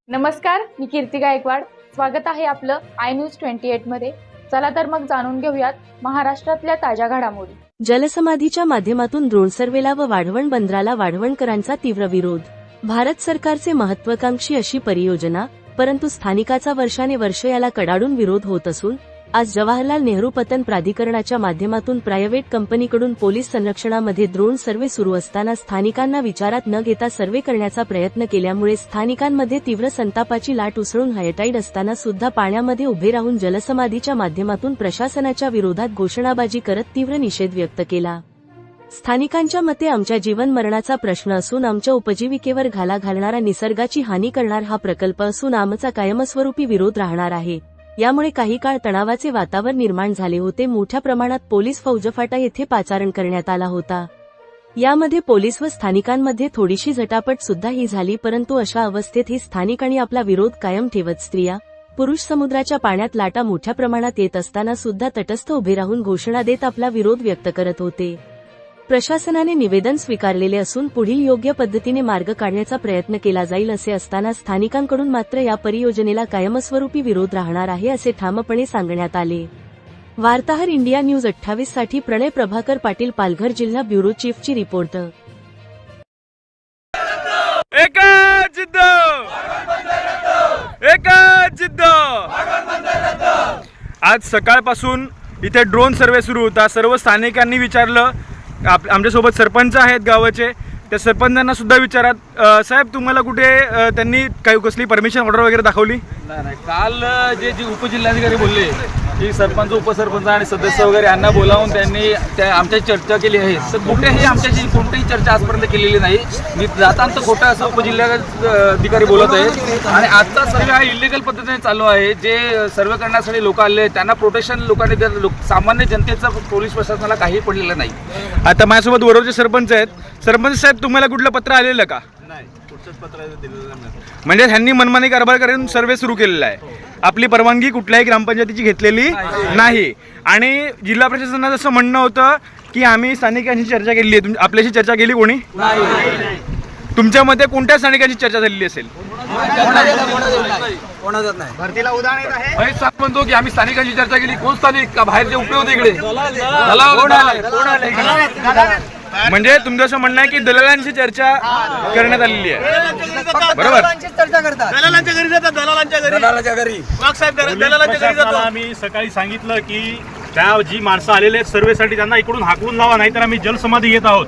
नमस्कार, मी कीर्ती गायकवाड. स्वागत आहे आपलं आय न्यूज 28 मध्ये. चला तर मग जाणून घेऊयात महाराष्ट्रातल्या ताज्या घडामोडी. जलसमाधीच्या माध्यमातून ड्रोन सर्वेला व वाढवण बंदराला वाढवणकरांचा तीव्र विरोध. भारत सरकारचे महत्त्वाकांक्षी अशी परियोजना, परंतु स्थानिकाचा वर्षाने वर्ष याला कडाडून विरोध होत असून आज जवाहरलाल नेहरू पतन प्राधिकरणाच्या माध्यमातून प्रायव्हेट कंपनीकडून पोलीस संरक्षणामध्ये ड्रोन सर्वे सुरू असताना स्थानिकांना विचारात न घेता सर्वे करण्याचा प्रयत्न केल्यामुळे स्थानिकांमध्ये तीव्र संतापाची लाट उसळून हायटाईड असताना सुद्धा पाण्यामध्ये उभे राहून जलसमाधीच्या माध्यमातून प्रशासनाच्या विरोधात घोषणाबाजी करत तीव्र निषेध व्यक्त केला. स्थानिकांच्या मते आमच्या जीवन मरणाचा प्रश्न असून आमच्या उपजीविकेवर घाला घालणारा, निसर्गाची हानी करणार हा प्रकल्प असून आमचा कायमस्वरूपी विरोध राहणार आहे. यामुळे काही काळ तणावाचे वातावरण निर्माण झाले होते. मोठ्या प्रमाणात पोलीस फौजफाटा येथे पाचारण करण्यात आला होता. यामध्ये पोलीस व स्थानिकांमध्ये थोडीशी झटापट सुद्धा ही झाली, परंतु अशा अवस्थेत ही स्थानिकांनी आपला विरोध कायम ठेवत स्त्रिया पुरुष समुद्राच्या पाण्यात लाटा मोठ्या प्रमाणात येत असताना सुद्धा तटस्थ उभे राहून घोषणा देत आपला विरोध व्यक्त करत होते. प्रशासनाने निवेदन स्वीकारलेले असून पुढील योग्य पद्धतीने मार्ग काढण्याचा प्रयत्न केला जाईल असे असताना स्थानिकांकडून मात्र या परियोजनेला कायमस्वरूपी विरोध राहणार आहे असे ठामपणे सांगण्यात आले. वार्ताहर इंडिया न्यूज 28 साठी प्रणय प्रभाकर पाटील, पालघर जिल्हा ब्युरो चीफची रिपोर्ट. आज सकाळपासून इथे ड्रोन सर्वे सुरू होता. सर्व स्थानिकांनी विचारलं. आमच्यासोबत सरपंच आहेत गावाचे. त्या सरपंचांना सुद्धा विचारात, साहेब तुम्हाला कुठे त्यांनी काही कसली परमिशन ऑर्डर वगैरे दाखवली नाही. काल जे उपजिल्हाधिकारी बोलले की सरपंच, उपसरपंच आणि सदस्य वगैरे यांना बोलावून त्यांनी आमच्याशी चर्चा केली आहे. तर कुठेही आमच्याशी कोणतीही चर्चा आजपर्यंत केलेली नाही. मी जाताना खोटं असं उपजिल्हाधिकारी बोलत आहेत. आणि आजचा सर्वे हा इलिगल पद्धतीने चालू आहे. जे सर्वे करण्यासाठी लोक आले त्यांना प्रोटेक्शन लोकांनी दिलं. सामान्य जनतेचा पोलीस प्रशासनाला काही पडलेलं नाही. आता माझ्यासोबत वरोरचे सरपंच आहेत. सरपंच साहेब, तुम्हाला कुठलं पत्र आलेलं का? नाही, कुठचंच पत्र दिलेलं नाही. म्हणजे त्यांनी मनमानी कारभार करून सर्वे सुरू केलेला आहे. आपली परवानगी कुठल्याही ग्रामपंचायतीची घेतलेली नाही. आणि जिल्हा प्रशासनाचं असं म्हणणं होतं की आम्ही स्थानिकांशी चर्चा केली आहे. आपल्याशी चर्चा केली कोणी? तुमच्या मते कोणत्या स्थानिकांची चर्चा झालेली असेल? भरतीला उदाहरण येत आहे. म्हणतो की आम्ही स्थानिकांची चर्चा केली. कोण स्थानिक? का बाहेरचे उपयोग होते इकडे? म्हणजे तुमचं असं म्हणणं आहे की दलालांची चर्चा करण्यात आलेली आहे, बरोबर? दलालांच्या घरी जातात, दलालांच्या घरी वाघ साहेब दलालांच्या घरी जातात. आम्ही सकाळी सांगितलं की त्या जी माणसं आलेले आहेत सर्वेसाठी त्यांना इकडून हाकलून लावा, नाहीतर आम्ही जलसमाधी येत आहोत.